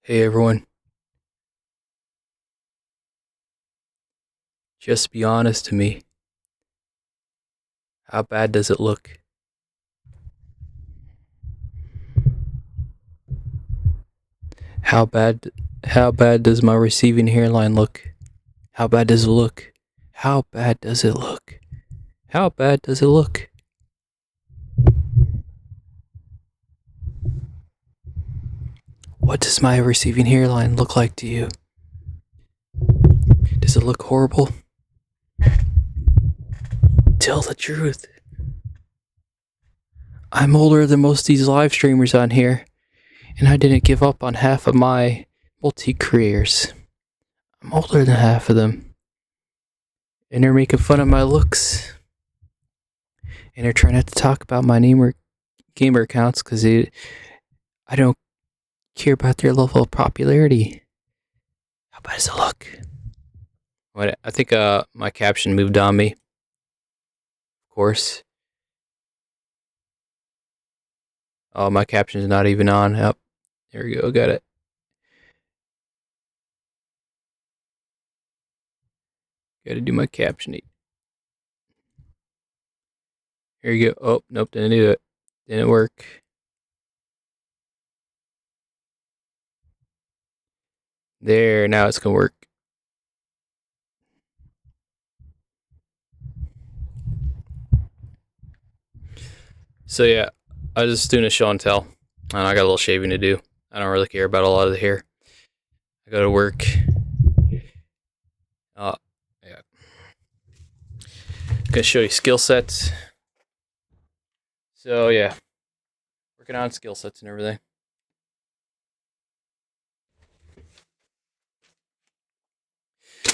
Hey everyone, just be honest to me. How bad does it look? How bad how bad does my receding hairline look? How bad does it look? How bad does it look? How bad does it look? What does my receding hairline look like to you? Does it look horrible? Tell the truth. I'm older than most of these live streamers on here, and I didn't give up on half of my multi-careers. I'm older than half of them. And they're making fun of my looks. And they're trying not to talk about my gamer accounts because I don't care about their level of popularity. How bad does it look? What I think my caption moved on me. Of course. Oh, my caption's not even on. Yep. There we go. Got it. Got to do my captioning. Here you go. Oh, nope, didn't do it. Didn't work. There, now it's gonna work. So yeah, I was just doing a show and tell. And I got a little shaving to do. I don't really care about a lot of the hair. I go to work. Yeah. Gonna show you skill sets. So yeah, working on skill sets and everything.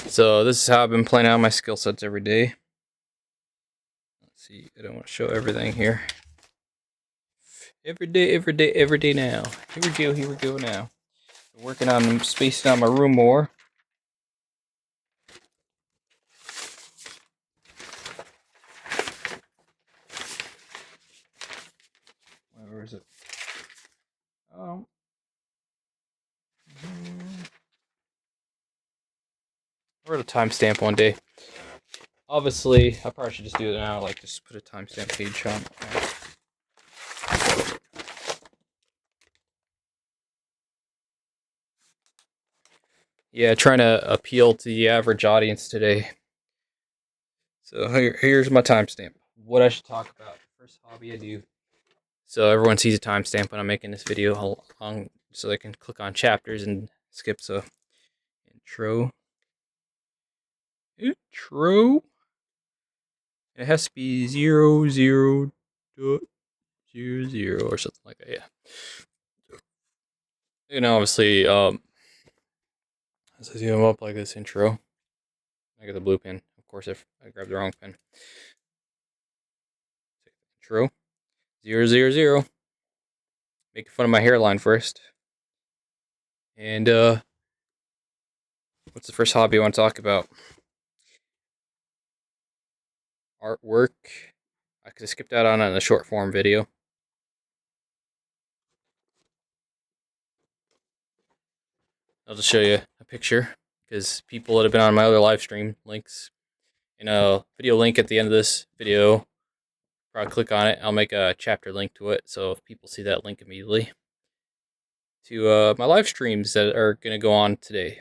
So this is how I've been playing out my skill sets every day. Let's see, I don't want to show everything here. Every day now. Here we go now. Working on spacing out my room more. Where is it? Oh. I wrote a timestamp one day. Obviously, I probably should just do it now, like just put a timestamp page on. Yeah, trying to appeal to the average audience today. So here's my timestamp. What I should talk about. First hobby I do. So everyone sees a timestamp when I'm making this video, how long, so they can click on chapters and skip. So intro. It has to be 00.00 or something like that. Yeah. And obviously, as I zoom up like this intro, I get the blue pen. Of course, if I grab the wrong pen. Intro 000. Making fun of my hairline first. And what's the first hobby I want to talk about? Artwork. I could have skipped out on it in the short form video. I'll just show you a picture because people that have been on my other live stream links in a video link at the end of this video. Probably click on it. I'll make a chapter link to it, so if people see that link immediately to my live streams that are going to go on today.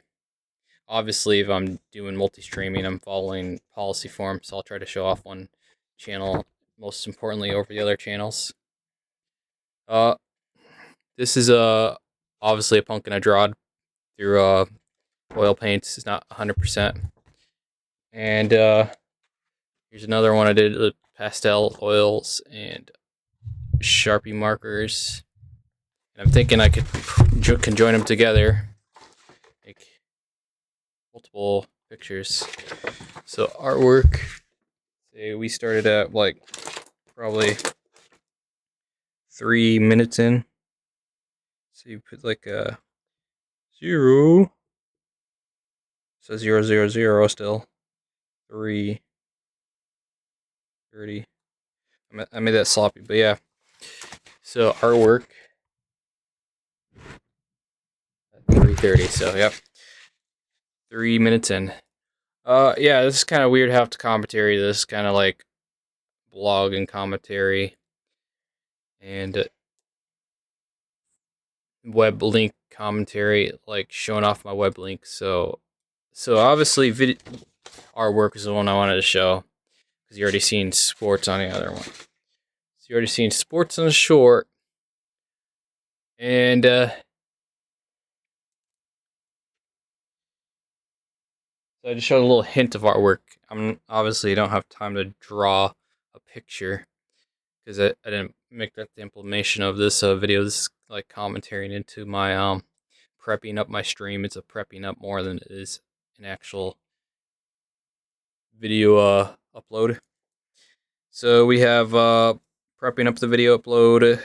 Obviously, if I'm doing multi-streaming, I'm following policy form, so I'll try to show off one channel most importantly over the other channels. This is obviously a pumpkin I drawed through oil paints. It's not 100%. And here's another one I did with pastel oils and Sharpie markers. And I'm thinking I can join them together, make multiple pictures. So artwork, say we started at like probably 3 minutes in. So you put like a 0. So 000 still. 3. 30. I made that sloppy, but yeah. So artwork. 3. 3:30. So yep, 3 minutes in. Yeah, this is kind of weird. Have to commentary this kind of like blog and commentary and web link commentary, like showing off my web link. So obviously, artwork is the one I wanted to show because you already seen sports on the other one. So you already seen sports on the short, and so I just showed a little hint of artwork. I'm obviously don't have time to draw a picture because I didn't make that the implementation of this video. This is like commentating into my prepping up my stream. It's a prepping up more than it is an actual video upload. So we have prepping up the video upload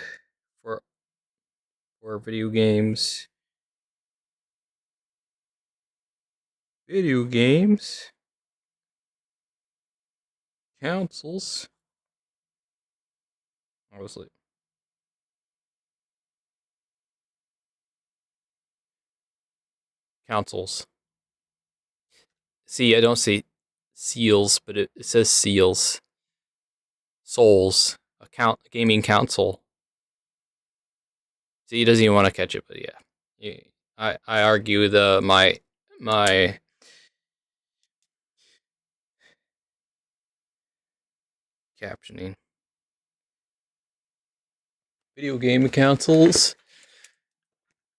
for video games. Video games. Councils. Obviously. Councils. See, I don't see seals, but it says seals. Souls. A gaming council. See, he doesn't even want to catch it, but yeah. I argue my captioning. Video game councils.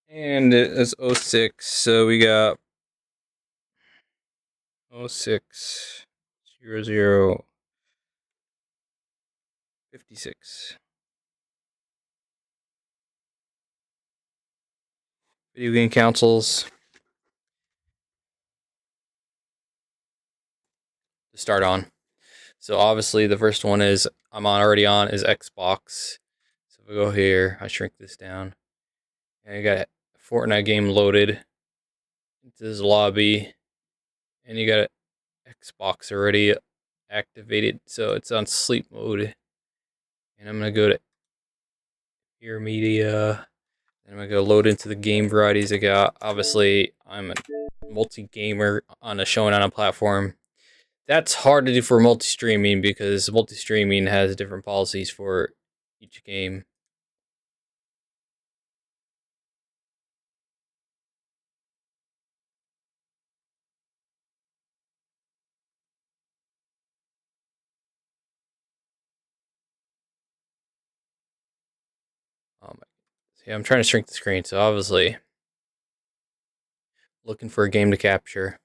And it's 06, so we got 06 00 56. Video game councils to start on. So obviously the first one is I'm already on is Xbox. So if we go here, I shrink this down. And you got a Fortnite game loaded into this lobby. And you got Xbox already activated. So it's on sleep mode. And I'm going to go to Air Media. And I'm going to go load into the game varieties I got. Obviously, I'm a multi-gamer on showing on a platform. That's hard to do for multi-streaming because multi-streaming has different policies for each game. See, I'm trying to shrink the screen, so obviously looking for a game to capture.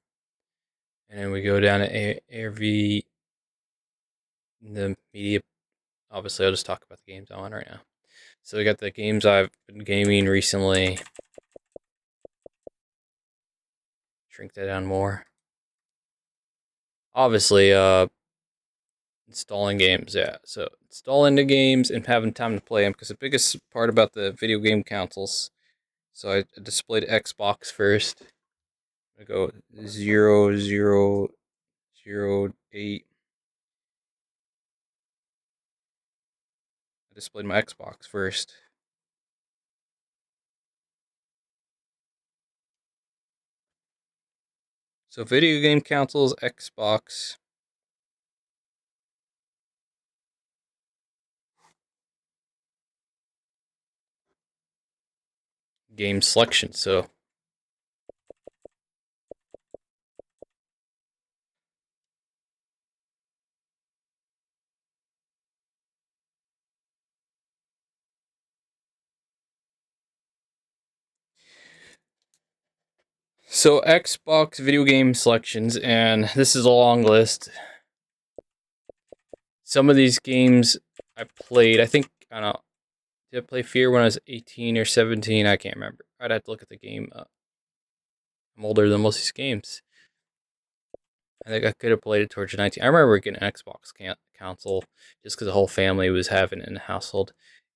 And then we go down to ARV, the media. Obviously, I'll just talk about the games I'm on right now. So we got the games I've been gaming recently. Shrink that down more. Obviously, installing games, yeah. So installing the games and having time to play them, because the biggest part about the video game consoles. So I displayed Xbox first. I go 0008. I displayed my Xbox first. So video game consoles, Xbox. Game selection. So Xbox video game selections, and this is a long list. Some of these games I played, I think, I don't know, did I play Fear when I was 18 or 17? I can't remember. I'd have to look at the game. I'm older than most of these games. I think I could have played it towards 19. I remember getting an Xbox console just because the whole family was having it in the household.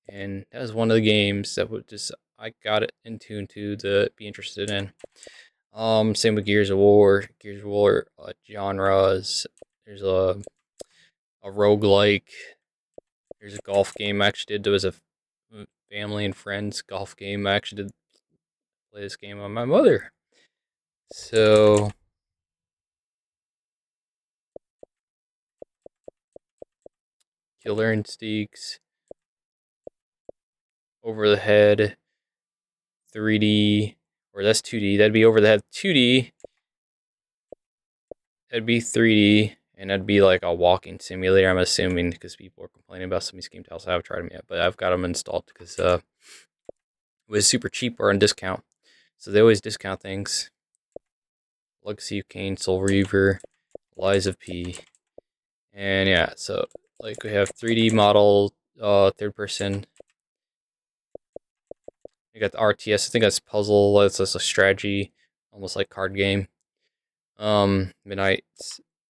And that was one of the games that would just, I got it in tune to be interested in. Same with Gears of War. Gears of War genres. There's a roguelike. There's a golf game I actually did. There was a family and friends golf game I actually did play this game on my mother. So Killer Instincts, Over the Head, 3D, or that's 2D. That'd be Over the Head 2D. That'd be 3D, and that'd be like a walking simulator. I'm assuming because people are complaining about some of these game titles. I haven't tried them yet, but I've got them installed because it was super cheap or on discount. So they always discount things. Legacy of Kain, Soul Reaver, Lies of P, and yeah. So like we have 3D model, third person. You got the RTS. I think that's puzzle. It's just a strategy, almost like card game. Midnight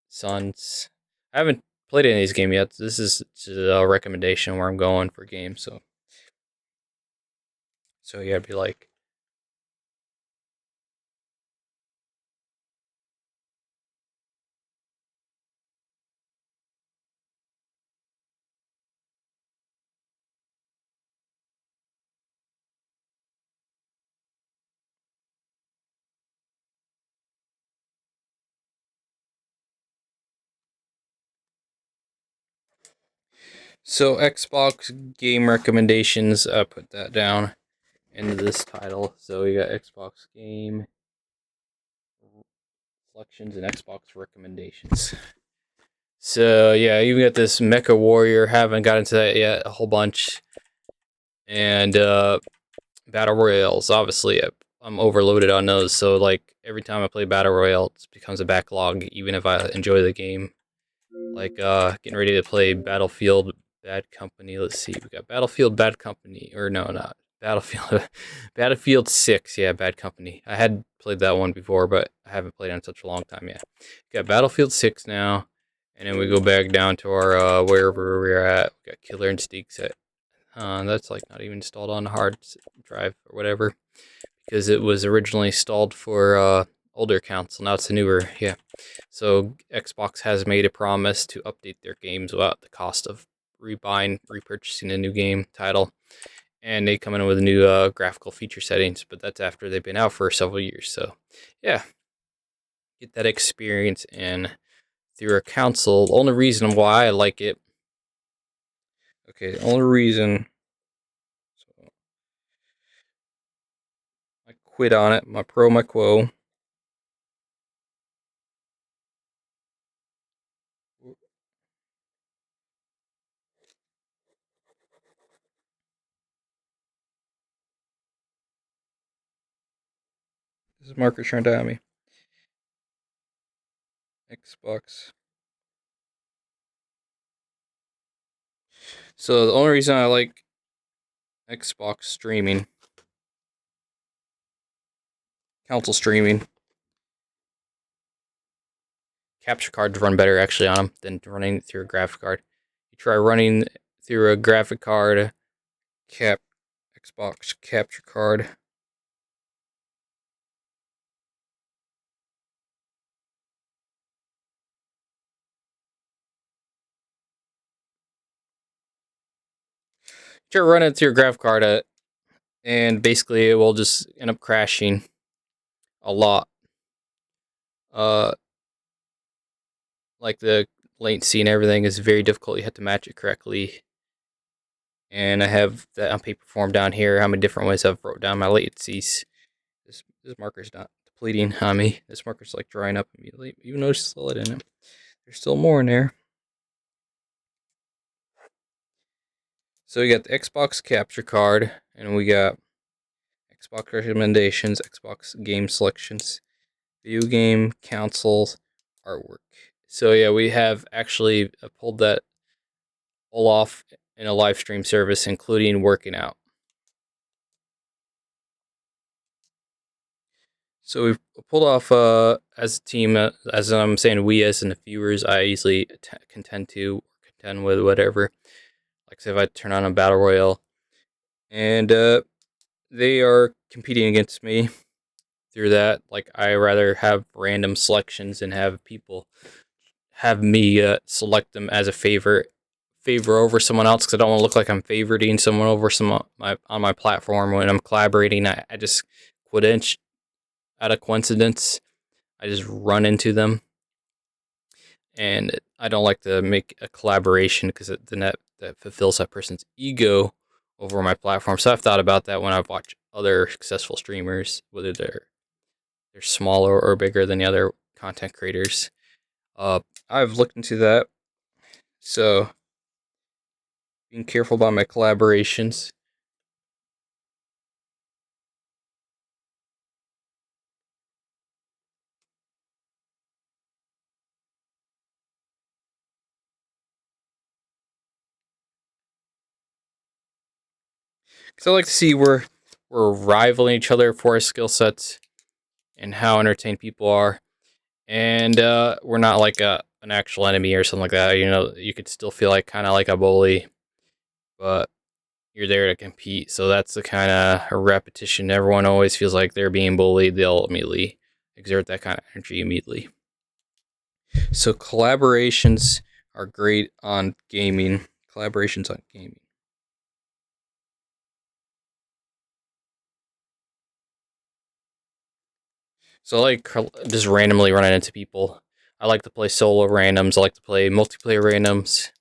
Suns. I haven't played any of these games yet. This is a recommendation where I'm going for games. So yeah, it'd be like. So Xbox game recommendations. Put that down into this title. So we got Xbox game selections and Xbox recommendations. So yeah, you got this Mecha Warrior. Haven't got into that yet. A whole bunch. And Battle Royales. Obviously, I'm overloaded on those. So like every time I play Battle Royale, it becomes a backlog. Even if I enjoy the game. Like getting ready to play Battlefield Bad Company. Let's see, we got Battlefield Bad Company, or no, not Battlefield. Battlefield 6. Yeah, Bad Company. I had played that one before, but I haven't played it in such a long time yet. Got Battlefield 6 now, and then we go back down to our wherever we're at. We got Killer Instincts at. That's like not even installed on the hard drive or whatever, because it was originally installed for older accounts. Now it's a newer, yeah. So Xbox has made a promise to update their games without the cost of repurchasing a new game title. And they come in with new graphical feature settings, but that's after they've been out for several years. So yeah, get that experience in through a console. The only reason why I like it, okay, the only reason, so I quit on it, my pro, my quo. This is Marcus trying to at me. Xbox. So the only reason I like Xbox streaming, console streaming, capture cards run better actually on them than running through a graphic card. You try running through a graphic card, Xbox capture card. Try running through a graphic card, and basically it will just end up crashing a lot. Like the latency and everything is very difficult. You have to match it correctly. And I have that on paper form down here. How many different ways I've wrote down my latencies. This marker's not depleting on me. This marker's like drying up immediately, even though there's solid in it. There's still more in there. So we got the Xbox capture card, and we got Xbox recommendations, Xbox game selections, video game consoles, artwork. So yeah, we have actually pulled that all off in a live stream service, including working out. So we've pulled off as a team, as I'm saying, we as in the viewers, I easily contend with whatever. Like say if I turn on a battle royale, and they are competing against me through that. Like I rather have random selections and have people have me select them as a favor over someone else, because I don't want to look like I'm favoriting someone over on my platform when I'm collaborating. I just out of coincidence, I just run into them, and I don't like to make a collaboration because then that fulfills that person's ego over my platform. So I've thought about that when I've watched other successful streamers, whether they're smaller or bigger than the other content creators. I've looked into that, so being careful about my collaborations. Because I like to see where we're rivaling each other for our skill sets and how entertained people are, and we're not like an actual enemy or something like that. You know, you could still feel like kind of like a bully, but you're there to compete. So that's the kind of repetition. Everyone always feels like they're being bullied. They'll immediately exert that kind of energy immediately. So collaborations are great on gaming. Collaborations on gaming. So I like just randomly running into people. I like to play solo randoms. I like to play multiplayer randoms.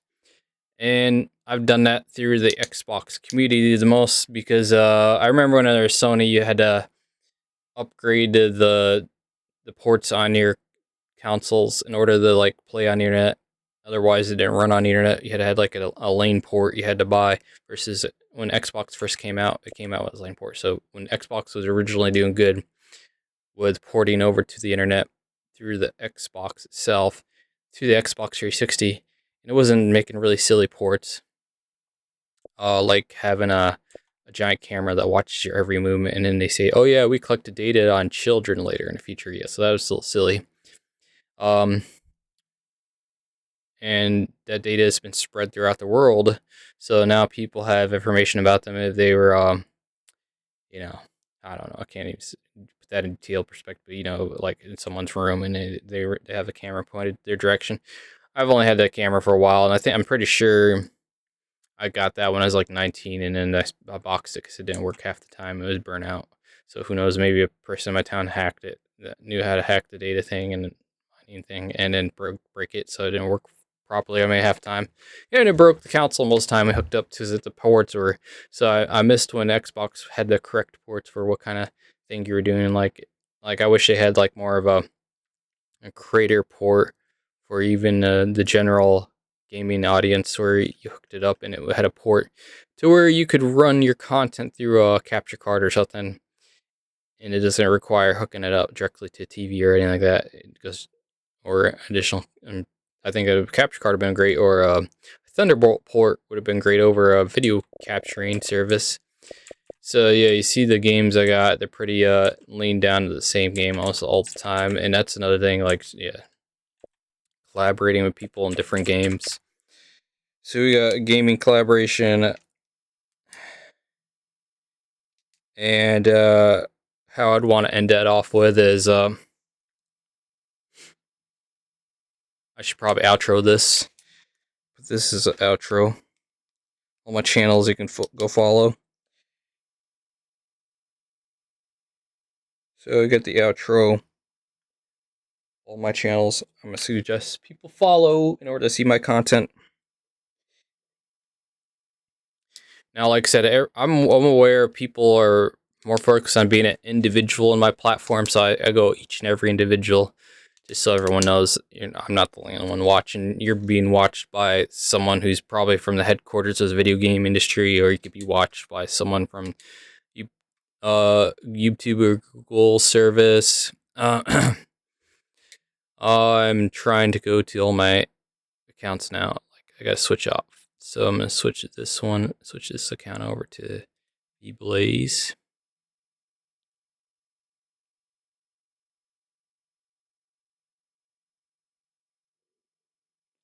And I've done that through the Xbox community the most because I remember when there was Sony, you had to upgrade the ports on your consoles in order to like play on the internet. Otherwise, it didn't run on the internet. You had to have like a lane port you had to buy. Versus when Xbox first came out, it came out with a lane port. So when Xbox was originally doing good with porting over to the internet through the Xbox itself to the Xbox 360, and it wasn't making really silly ports, like having a giant camera that watches your every movement, and then they say, "Oh yeah, we collected data on children later in the future." Yeah, so that was still silly. Um, and that data has been spread throughout the world, so now people have information about them if they were, you know, I don't know, I can't even put that in detailed perspective. But, you know, like in someone's room and they have a camera pointed their direction. I've only had that camera for a while, and I'm pretty sure I got that when I was like 19, and then I boxed it because it didn't work half the time. It was burnt out. So who knows? Maybe a person in my town hacked it, that knew how to hack the data thing and mining thing, and then break it so it didn't work properly. I may half time, and it broke the console most of the time. I hooked up to the ports were, so I missed when Xbox had the correct ports for what kind of thing you were doing. Like I wish they had like more of a creator port for even the general gaming audience where you hooked it up and it had a port to where you could run your content through a capture card or something, and it doesn't require hooking it up directly to TV or anything like that. It goes or additional. I think a capture card would have been great, or a Thunderbolt port would have been great over a video capturing service. So yeah, you see the games I got, they're pretty leaned down to the same game almost all the time, and that's another thing. Like yeah, collaborating with people in different games. So we got gaming collaboration, and how I'd want to end that off with is I should probably outro this. But this is an outro. All my channels you can go follow. So I got the outro. All my channels. I'm gonna suggest people follow in order to see my content. Now, like I said, I'm aware people are more focused on being an individual in my platform, so I go each and every individual, just so everyone knows, I'm not the only one watching. You're being watched by someone who's probably from the headquarters of the video game industry, or you could be watched by someone from YouTube or Google service. I'm trying to go to all my accounts now. Like I gotta switch off. So I'm gonna switch this account over to eBlaze.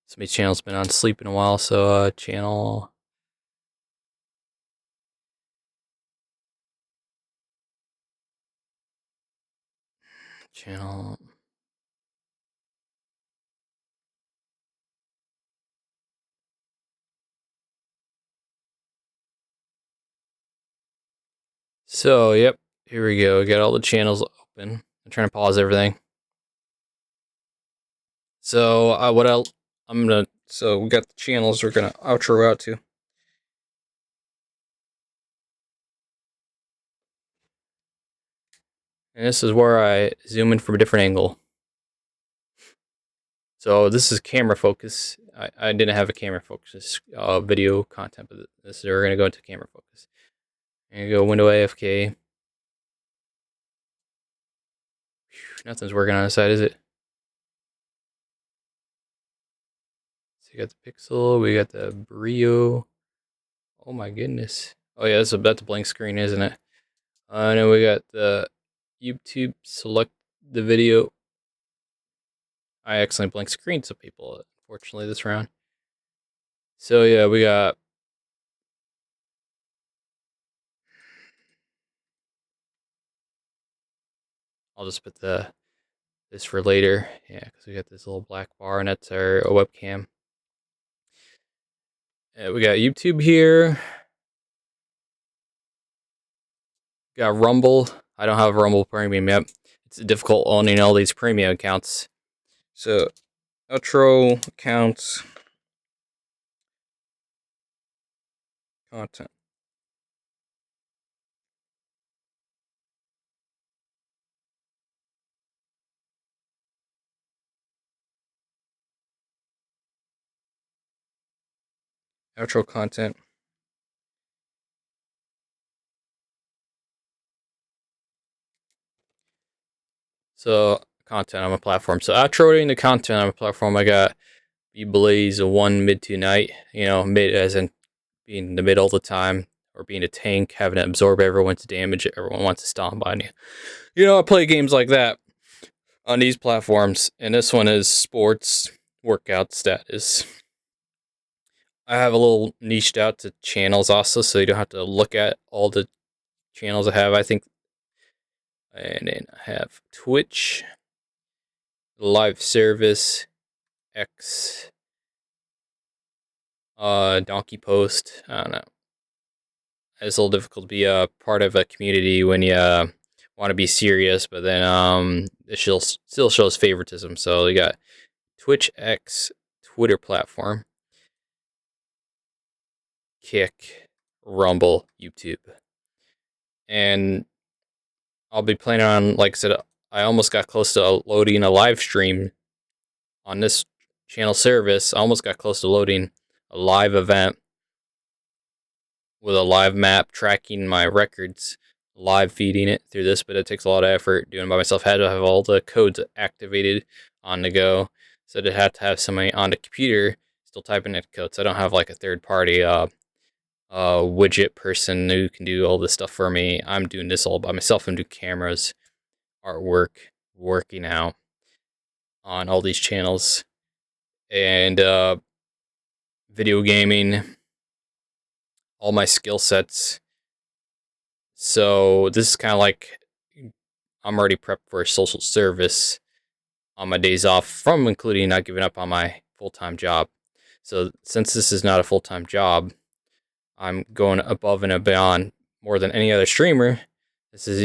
Somebody's channel's been on sleep in a while, so channel. So yep, Here we go. We got all the channels open. I'm trying to pause everything. So so we got the channels we're gonna outro out to. And this is where I zoom in from a different angle. So this is camera focus. I didn't have a camera focus video content, but this we're gonna go into camera focus. And go window AFK. Nothing's working on the side, is it? So you got the Pixel, we got the Brio. Oh my goodness. Oh yeah, that's a blank screen, isn't it? And then we got the YouTube select the video. I accidentally blank screened some people, unfortunately, this round. So yeah, we got I'll just put this for later. Yeah, because we got this little black bar, and that's our webcam. We got YouTube here. Got Rumble. I don't have Rumble Premium yet. It's difficult owning all these premium accounts. So, outro accounts, content. Outro content. So, content on my platform. So, outroing the content on my platform, I got Be Blaze 1 mid to night. You know, mid as in being in the mid all the time, or being a tank, having to absorb everyone's damage. Everyone wants to stomp on you. You know, I play games like that on these platforms, and this one is sports workout status. I have a little niched out to channels also, so you don't have to look at all the channels I have. I think, and then I have Twitch, live service, X, Donkey Post. I don't know. It's a little difficult to be a part of a community when you want to be serious, but then it still shows favoritism. So you got Twitch, X, Twitter platform, Kick, Rumble, YouTube, and I'll be planning on, like I said, I almost got close to loading a live stream on this channel service. I almost got close to loading a live event with a live map tracking my records, live feeding it through this, but it takes a lot of effort doing it by myself. I had to have all the codes activated on the go, so I had to have somebody on the computer still typing in codes. I don't have like a third party widget person who can do all this stuff for me. I'm doing this all by myself. I'm doing cameras, artwork, working out on all these channels, and video gaming, all my skill sets. So this is kind of like I'm already prepped for a social service on my days off, from including not giving up on my full-time job. So since this is not a full-time job, I'm going above and beyond more than any other streamer. This is,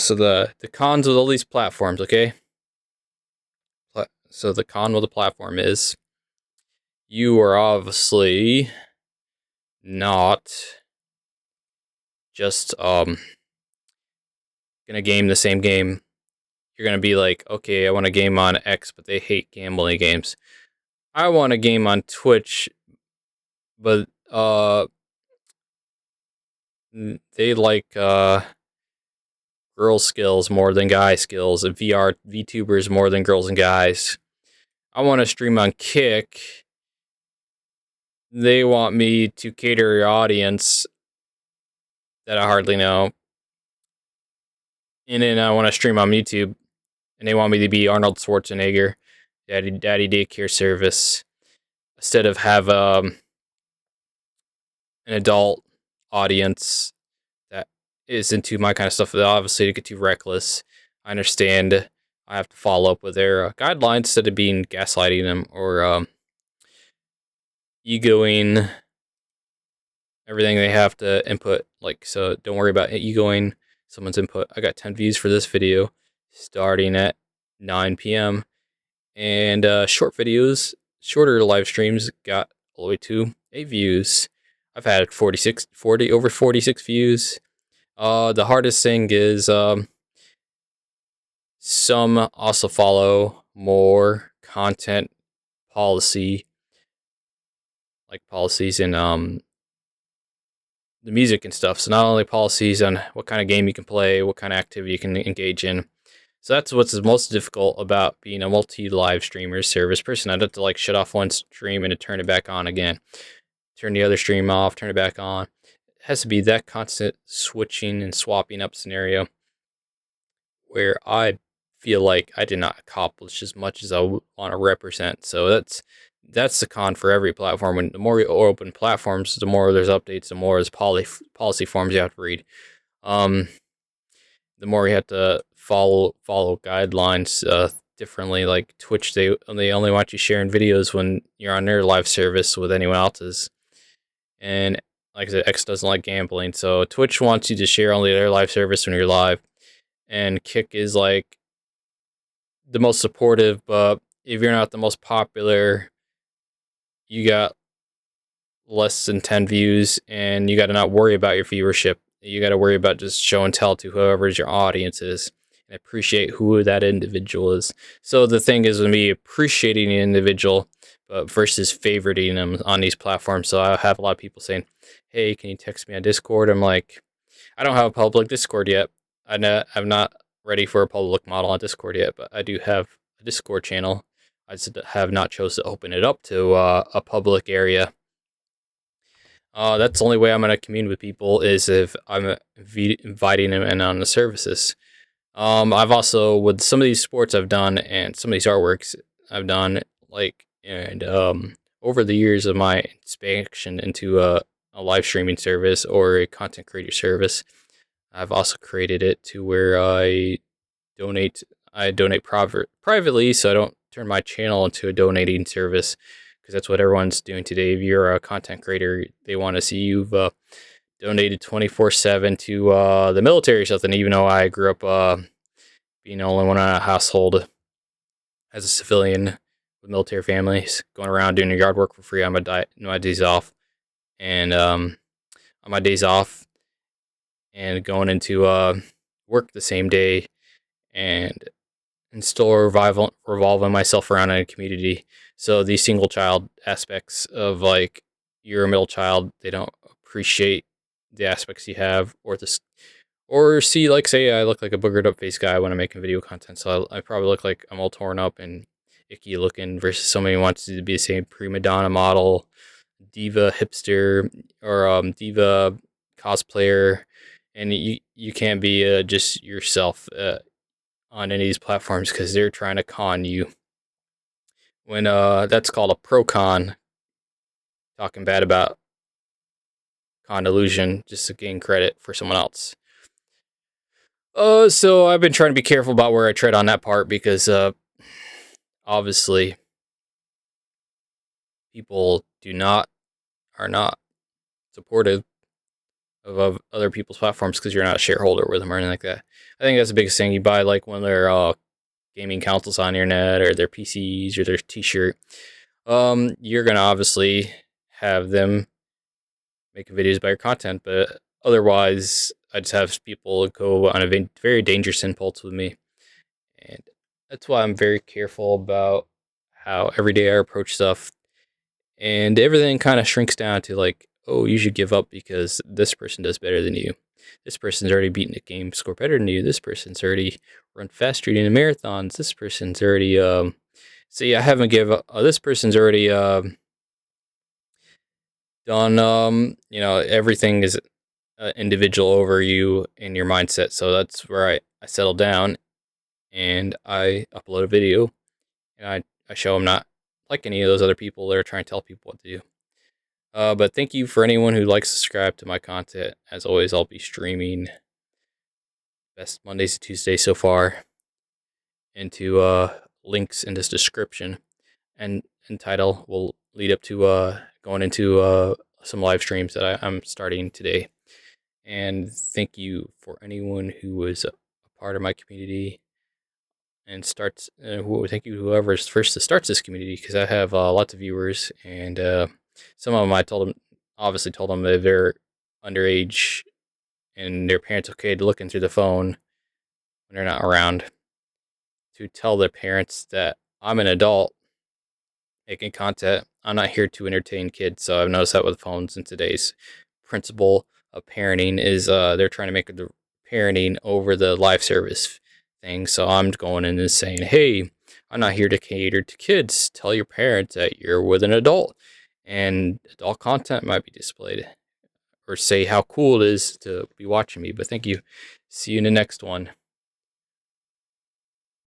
so the cons with all these platforms, okay? So the con with the platform is you are obviously not just gonna game the same game. You're gonna be like, okay, I want a game on X, but they hate gambling games. I want a game on Twitch, but they like girl skills more than guy skills, and VTubers more than girls and guys. I want to stream on Kick. They want me to cater your audience that I hardly know. And then I want to stream on YouTube, and they want me to be Arnold Schwarzenegger, daddy daycare service, instead of have an adult audience that is into my kind of stuff. Obviously, to get too reckless, I understand. I have to follow up with their guidelines instead of being gaslighting them or egoing everything they have to input. Like, so don't worry about egoing someone's input. I got 10 views for this video starting at 9 p.m. And short videos, shorter live streams got all the way to 8 views. I've had over 46 views. The hardest thing is some also follow more content policies in the music and stuff. So not only policies on what kind of game you can play, what kind of activity you can engage in. So that's what's most difficult about being a multi-live streamer service person. I'd have to like shut off one stream and to turn it back on again. Turn the other stream off, turn it back on. It has to be that constant switching and swapping up scenario where I feel like I did not accomplish as much as I want to represent. So that's the con for every platform. When the more you open platforms, the more there's updates, the more there's policy forms you have to read. The more you have to follow guidelines differently. Like Twitch, they only want you sharing videos when you're on their live service with anyone else's. And like I said, X doesn't like gambling, so Twitch wants you to share only their live service when you're live. And Kick is like the most supportive, but if you're not the most popular, you got less than 10 views, and you got to not worry about your viewership. You got to worry about just show and tell to whoever your audience is and appreciate who that individual is. So the thing is with me appreciating the individual, but versus favoriting them on these platforms. So I have a lot of people saying, hey, can you text me on Discord? I'm like, I don't have a public Discord yet. I'm not ready for a public model on Discord yet, but I do have a Discord channel. I just have not chosen to open it up to a public area. That's the only way I'm going to commune with people is if I'm inviting them in on the services. I've also, with some of these sports I've done and some of these artworks I've done, over the years of my expansion into a live streaming service or a content creator service, I've also created it to where I donate privately, so I don't turn my channel into a donating service, because that's what everyone's doing today. If you're a content creator, they want to see you've donated 24/7 to the military or something, even though I grew up being the only one in a household as a civilian with military families, going around doing yard work for free on my days off. And on my days off and going into work the same day, and still revolving myself around in a community. So these single child aspects of like you're a middle child, they don't appreciate the aspects you have, or see, like, say I look like a boogered up face guy when I'm making video content, so I probably look like I'm all torn up and icky looking versus somebody who wants to be the same prima donna model, diva hipster, or diva cosplayer, and you can't be just yourself on any of these platforms because they're trying to con you. When that's called a pro con, talking bad about con illusion just to gain credit for someone else. So I've been trying to be careful about where I tread on that part, because obviously people are not supportive of other people's platforms because you're not a shareholder with them or anything like that. I think that's the biggest thing. You buy like one of their gaming consoles on the internet, or their PCs, or their t-shirt, you're gonna obviously have them making videos about your content, but otherwise I just have people go on a very dangerous impulse with me, and that's why I'm very careful about how every day I approach stuff. And everything kind of shrinks down to like, oh, you should give up because this person does better than you. This person's already beaten the game score better than you. This person's already run faster in the marathons. This person's already see, I haven't give up. This person's already done everything is individual over you in your mindset. So that's where I settle down and I upload a video, and I show I'm not like any of those other people that are trying to tell people what to do. But thank you for anyone who likes to subscribe to my content. As always, I'll be streaming best Mondays to Tuesdays so far, into links in this description, and title will lead up to going into some live streams that I'm starting today. And thank you for anyone who was a part of my community and starts. Thank you whoever's first to starts this community, because I have lots of viewers, and some of them I obviously told them that they're underage and their parents okay to looking through the phone when they're not around, to tell their parents that I'm an adult making content. I'm not here to entertain kids. So I've noticed that with phones in today's principle of parenting is they're trying to make the parenting over the live service thing. So I'm going in and saying, hey, I'm not here to cater to kids. Tell your parents that you're with an adult, and adult content might be displayed, or say how cool it is to be watching me. But thank you. See you in the next one.